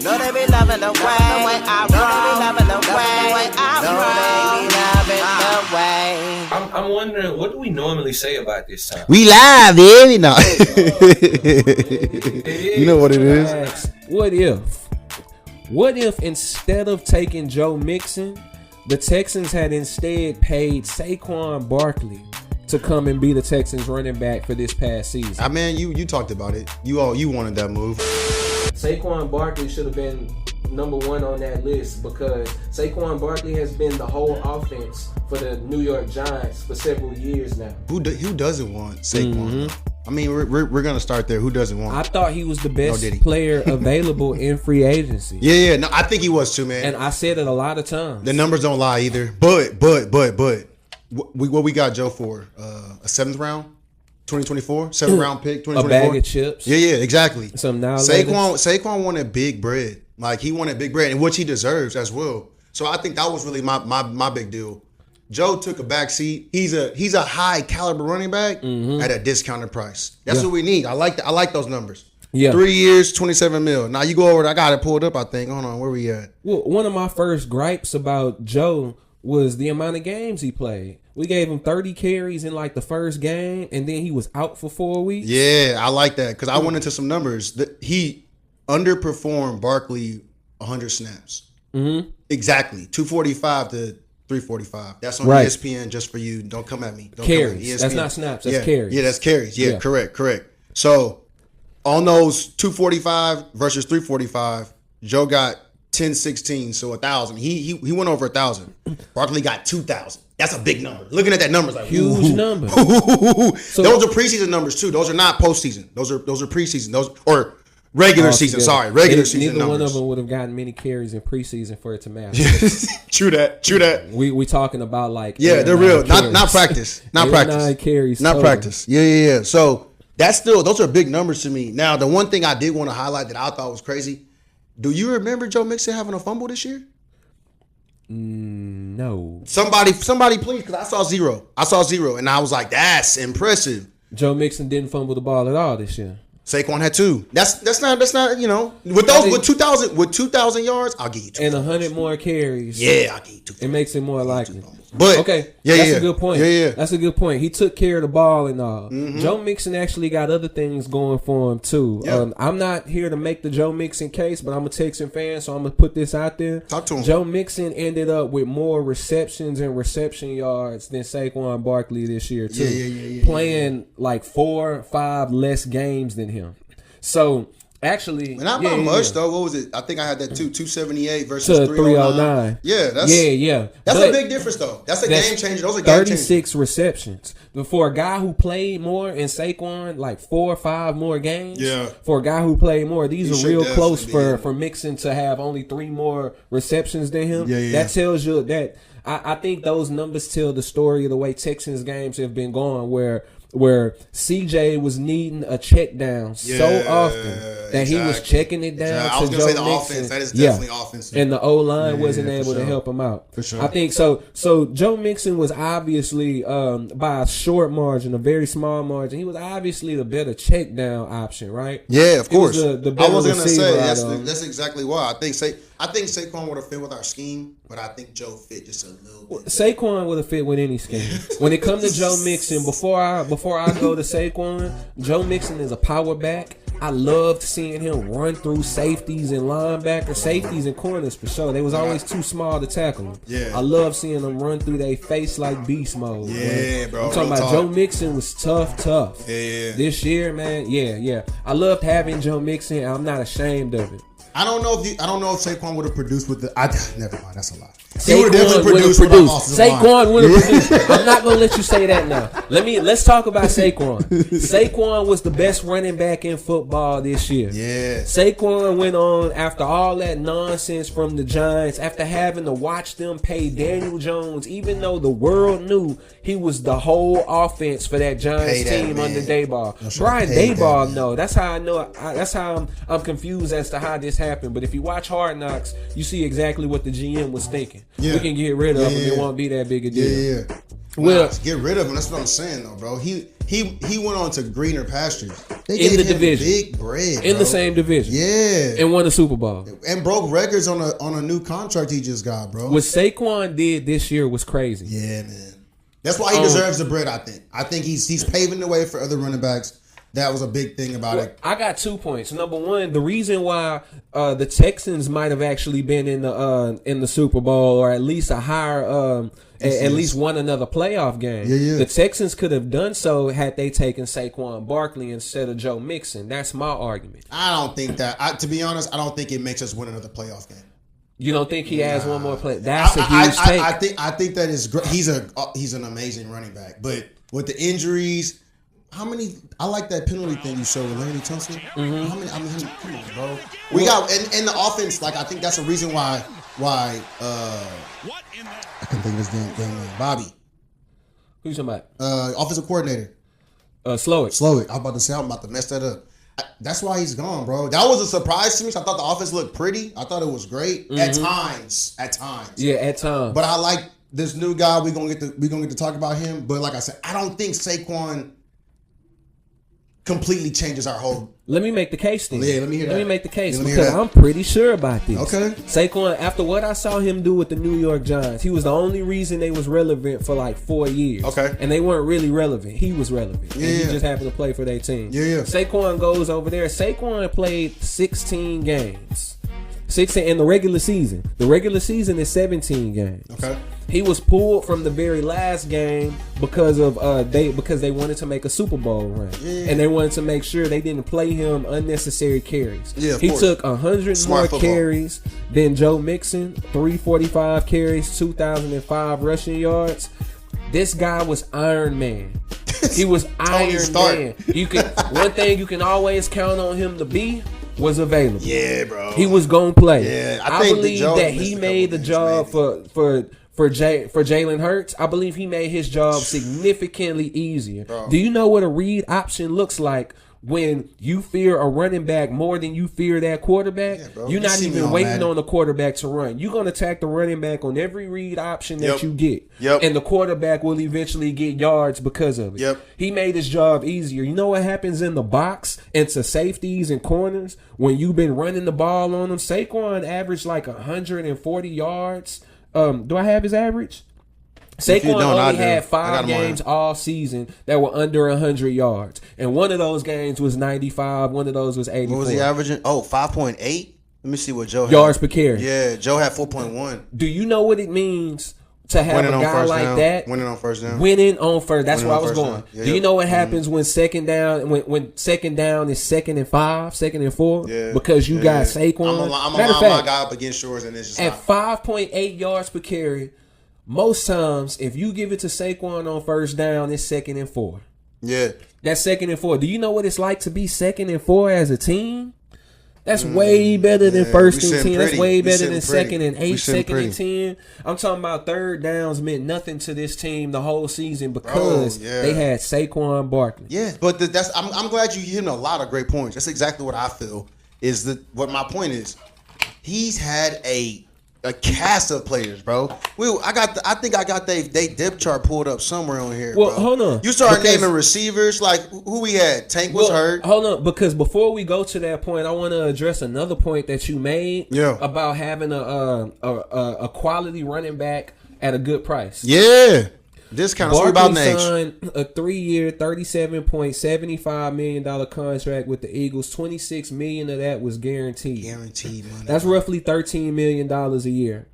No, they be loving the way I roll. No, they be loving the way I roll. No, they be loving the way. I'm wondering, what do we normally say about this time? We live, baby. No. You know what it is? What if instead of taking Joe Mixon, the Texans had instead paid Saquon Barkley to come and be the Texans running back for this past season? I mean, you talked about it. You wanted that move. Saquon Barkley should have been number one on that list because Saquon Barkley has been the whole offense for the New York Giants for several years now. Who doesn't want Saquon? Mm-hmm. I mean, we're gonna start there. Who doesn't want? I thought he was the best player available in free agency. Yeah. No, I think he was too, man. And I said it a lot of times. The numbers don't lie either. But what we got Joe for? A 7th round, 2024, 7th round pick, 2024. A bag of chips. Yeah, exactly. Saquon wanted big bread. Like he wanted big bread, and which he deserves as well. So I think that was really my big deal. Joe took a back seat. He's a high caliber running back at a discounted price. That's what we need. I like those numbers. Yeah. 3 years, $27 million. Now you go over. I got it pulled up. I think. Hold on, where we at? Well, one of my first gripes about Joe was the amount of games he played. We gave him 30 carries in like the first game, and then he was out for 4 weeks. Yeah, I like that because I went into some numbers. He underperformed Barkley 100 snaps. Mm-hmm. Exactly, 245 to 345. That's on ESPN just for you. Don't come at me. Don't carries. That's not snaps. That's carries. Yeah, that's carries. Yeah, correct. So on those 245 versus 345, Joe got 10-16, so 1,000. He went over 1,000. Barkley got 2,000. That's a big number. Looking at that number, like huge number. So, those are preseason numbers too. Those are not postseason. Those are preseason. Those or regular season. Sorry, regular season numbers. Neither one of them would have gotten many carries in preseason for it to matter. True that. We talking about like they're real. Not practice. Not practice. 9 carries. Not total. Practice. Yeah. So those are big numbers to me. Now the one thing I did want to highlight that I thought was crazy. Do you remember Joe Mixon having a fumble this year? No. Somebody, please, because I saw zero, and I was like, that's impressive. Joe Mixon didn't fumble the ball at all this year. Saquon had 2. That's not with 2,000 yards, I'll give you 2. And 100 more carries. Yeah, I'll give you 2. It makes it more likely. But okay, that's a good point. Yeah. That's a good point. He took care of the ball and all. Mm-hmm. Joe Mixon actually got other things going for him too. Yeah. I'm not here to make the Joe Mixon case, but I'm a Texan fan, so I'm gonna put this out there. Talk to him. Joe Mixon ended up with more receptions and reception yards than Saquon Barkley this year too. Yeah. Playing like 4 or 5 less games than him. So actually, not by much though. What was it? I think I had that too. 278 versus 309. Yeah, that's a big difference though. That's a game changer. Those are game changers. 36 receptions. But for a guy who played more and Saquon like 4 or 5 more games. Yeah. For a guy who played more, these are real close for Mixon to have only 3 more receptions than him. Yeah. That tells you that I think those numbers tell the story of the way Texans games have been going, where CJ was needing a check down so often that he was checking it down to I was Joe gonna say the Mixon. offense. That is definitely offensive. And the O-line wasn't able to help him out. For sure. I think so. So Joe Mixon was obviously, by a short margin, a very small margin, he was obviously the better check down option, right? Yeah, of course. The better I was gonna say that's exactly why. I think Saquon would have fit with our scheme, but I think Joe fit just a little bit. Saquon would have fit with any scheme. When it comes to Joe Mixon, before I go to Saquon, Joe Mixon is a power back. I loved seeing him run through safeties and linebackers, safeties and corners for sure. They was always too small to tackle him. Yeah. I love seeing them run through their face like beast mode. Yeah, bro. I'm talking about Joe Mixon was tough. Yeah. This year, man, yeah. I loved having Joe Mixon. I'm not ashamed of it. I don't know if Saquon would have produced with the. Never mind, that's a lie. He would have definitely produced. Saquon would have produced. I'm not gonna let you say that now. Let's talk about Saquon. Saquon was the best running back in football this year. Yeah. Saquon went on after all that nonsense from the Giants, after having to watch them pay Daniel Jones, even though the world knew he was the whole offense for that Giants team under Daboll. Brian Daboll, no. That's how I know. That's how I'm confused as to how this happened. But if you watch Hard Knocks, you see exactly what the GM was thinking. Yeah. We can get rid of him. It won't be that big a deal. Yeah. Well, get rid of him. That's what I'm saying, though, bro. He went on to greener pastures. They in gave the him division, big bread, in bro. the same division, and won a Super Bowl, and broke records on a new contract he just got, bro. What Saquon did this year was crazy. Yeah, man. That's why he deserves the bread. I think he's paving the way for other running backs. That was a big thing about it. I got 2 points. Number one, the reason why the Texans might have actually been in the Super Bowl, or at least a higher, at least won another playoff game. Yeah. The Texans could have done so had they taken Saquon Barkley instead of Joe Mixon. That's my argument. I don't think that. To be honest, I don't think it makes us win another playoff game. You don't think he has one more play? That's a huge take. I think that is great. He's an amazing running back, but with the injuries. How many? I like that penalty thing you showed with Larry Tunsil. Mm-hmm. How many? I mean, come on, bro. We got in the offense. Like I think that's a reason why. I can think of his damn name. Bobby. Who's you talking about? Offensive coordinator. Slow it. I'm about to say I'm about to mess that up. That's why he's gone, bro. That was a surprise to me. So I thought the offense looked pretty. I thought it was great at times. Yeah, at times. But I like this new guy. We're gonna get to talk about him. But like I said, I don't think Saquon completely changes our whole. Let me make the case then. Yeah, let me hear that. Let me make the case because I'm pretty sure about this. Okay. Saquon, after what I saw him do with the New York Giants, he was the only reason they was relevant for like 4 years. Okay. And they weren't really relevant. He was relevant. Yeah. And he just happened to play for their team. Yeah. Saquon goes over there. Saquon played 16 games. 16 in the regular season. The regular season is 17 games. Okay. He was pulled from the very last game because of they wanted to make a Super Bowl run. Yeah. And they wanted to make sure they didn't play him unnecessary carries. Yeah, he course. took 100 Smart more football. carries than Joe Mixon, 345 carries, 2,005 rushing yards. This guy was Iron Man. He was Iron Man. One thing you can always count on him to be was available. Yeah, bro. He was gonna play. Yeah, I believe that he made the job for Jalen Hurts. I believe he made his job significantly easier. Bro. Do you know what a read option looks like when you fear a running back more than you fear that quarterback? Yeah, bro. You're You not see me even on waiting Madden. on the quarterback to run. You're gonna attack the running back on every read option that you get. Yep. And the quarterback will eventually get yards because of it. Yep. He made his job easier. You know what happens in the box and to safeties and corners when you've been running the ball on them? Saquon averaged like 140 yards. Do I have his average? Saquon only had 5 games all season that were under 100 yards. And one of those games was 95. One of those was 84. What was he averaging? 5.8? Let me see what Joe had. Yards per carry. Yeah, Joe had 4.1. Do you know what it means to have a guy like that? Winning on first down. Winning on first. That's where I was going. Yeah, Do you know what happens when second down? When second down is 2nd and 5, 2nd and 4? Yeah. Because you got Saquon. I'm gonna line my guy up against Shores, and it's just at 5.8 yards per carry. Most times, if you give it to Saquon on first down, it's 2nd and 4. Yeah. That's 2nd and 4. Do you know what it's like to be 2nd and 4 as a team? That's way better than 1st and 10. That's way better than 2nd and 8, 2nd and 10. I'm talking about third downs meant nothing to this team the whole season because they had Saquon Barkley. Yeah, but I'm glad you hit a lot of great points. That's exactly what I feel. What my point is. He's had a cast of players, bro. I think I got they depth chart pulled up somewhere on here. Well, bro. hold on. You start naming receivers like who we had. Tank was hurt. Hold on, because before we go to that point, I want to address another point that you made about having a quality running back at a good price. Yeah. Discount. So about Barkley signed a 3-year, $37.75 million contract with the Eagles. $26 million of that was guaranteed. Guaranteed money. That's roughly $13 million a year.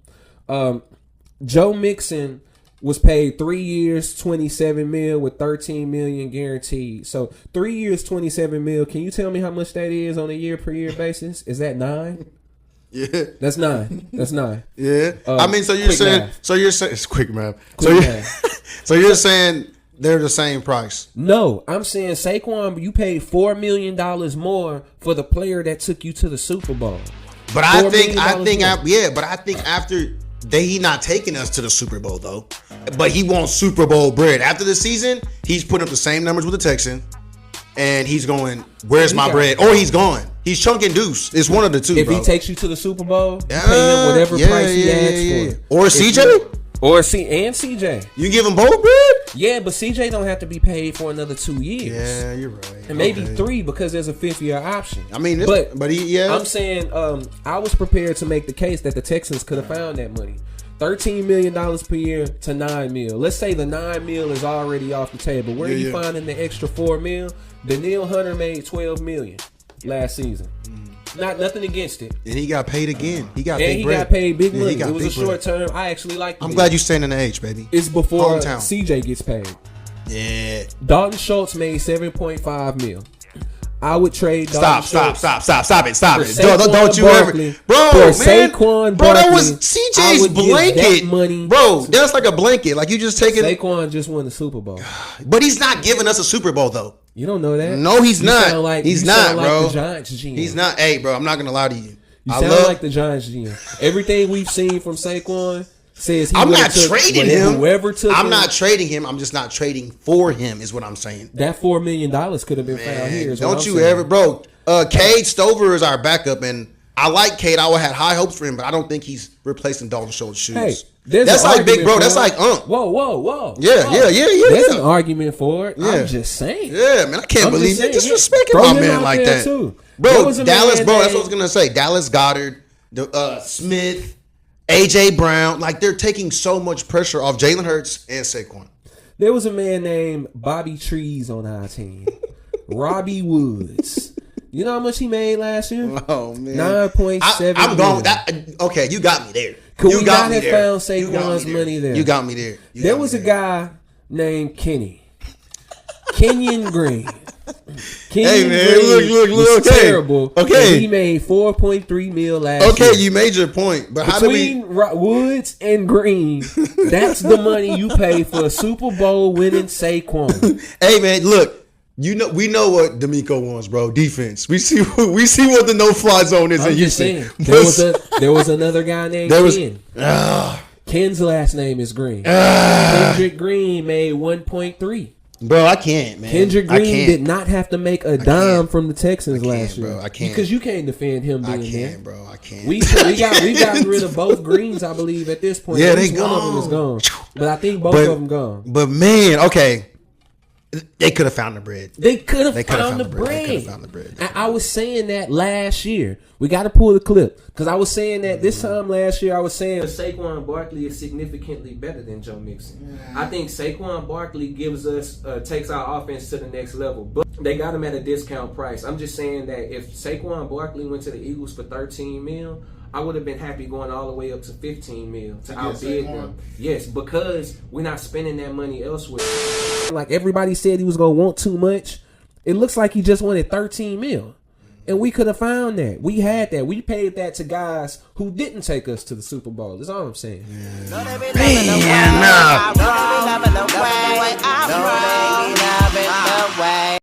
Joe Mixon was paid 3 years, $27 million with $13 million guaranteed. So 3 years, $27 million. Can you tell me how much that is on a year per year basis? Is that 9? Yeah, that's 9. That's 9. Yeah, I mean, so you're saying it's quick math. So you're saying they're the same price? No, I'm saying Saquon, you paid $4 million more for the player that took you to the Super Bowl. But I think after he not taking us to the Super Bowl though, but he wants Super Bowl bread after the season. He's putting up the same numbers with the Texans. And he's going, where's my bread? Or he's gone. He's chunking deuce. It's one of the two, If bro. he takes you to the Super Bowl, you pay him whatever price he asks for. Or CJ? Or CJ. You give them both bread? Yeah, but CJ don't have to be paid for another 2 years. Yeah, you're right. And maybe 3 because there's a 5th-year option. I mean, I'm saying I was prepared to make the case that the Texans could have found that money. $13 million per year to $9 million. Let's say the $9 million is already off the table. Where are you finding the extra $4 million? Danielle Hunter made $12 million last season. Nothing against it. And he got paid again. He got got paid big money. It was a short term. I actually like it. I'm glad you staying in the age, baby. It's before Hometown. CJ gets paid. Yeah. Dalton Schultz made $7.5 million. I would trade Dalton Schultz. Stop it. Saquon Don't you Barkley, ever. Bro, for man. Saquon Bro, that Barkley, was CJ's blanket. Money. Bro, that's like a blanket. Like you just taking. Saquon just won the Super Bowl. But he's not giving us a Super Bowl, though. You don't know that? No, he's not. He's not, bro. Like the Giants GM. He's not. Hey, bro, I'm not going to lie to you. You sound like the Giants GM. Everything we've seen from Saquon says I'm not trading him. Whoever took I'm him, not trading him. I'm just not trading for him is what I'm saying. That $4 million could have been found here. Don't you ever, bro. Cade Stover is our backup, and I like Cade. I would have high hopes for him, but I don't think he's replacing Dalton Schultz's shoes. Hey, that's like big bro. That's like Whoa. Yeah. There's an argument for it. Yeah. I'm just saying. Yeah, man, I can't believe you disrespecting my man like that. Too. Bro, Dallas, bro, that's what I was gonna say. Dallas Goedert, Smith, AJ Brown, like they're taking so much pressure off Jalen Hurts and Saquon. There was a man named Bobby Trees on our team. Robbie Woods. You know how much he made last year? Oh man, 9.7. I'm going. Okay, you got me there. Could we not have found Saquon's money there? You got me there. There was a guy named Kenyon Green. Hey man, look. Okay, terrible. Okay, he made $4.3 million last year. Okay, you made your point, but how do we? Woods and Green, that's the money you pay for a Super Bowl winning Saquon. Hey man, look. We know what D'Amico wants, bro. Defense. We see what the no-fly zone is in Houston. There was another guy named Ken. Ken's last name is Green. Kendrick Green made 1.3. Bro, I can't, man. Kendrick Green did not have to make a dime from the Texans last year. Bro, I can't. Because you can't defend him being there. Bro. I can't. We got rid of both Greens, I believe, at this point. Yeah, they gone. One of them is gone. But I think both of them gone. But man, okay. They could have found the bread. They could have found the bread. I was saying that last year. We got to pull the clip. Because I was saying that this time last year, I was saying Saquon Barkley is significantly better than Joe Mixon. I think Saquon Barkley takes our offense to the next level. But they got him at a discount price. I'm just saying that if Saquon Barkley went to the Eagles for $13 million, I would have been happy going all the way up to $15 million to outbid them. Yes, because we're not spending that money elsewhere. Like everybody said he was going to want too much. It looks like he just wanted $13 million. And we could have found that. We had that. We paid that to guys who didn't take us to the Super Bowl. That's all I'm saying. Man,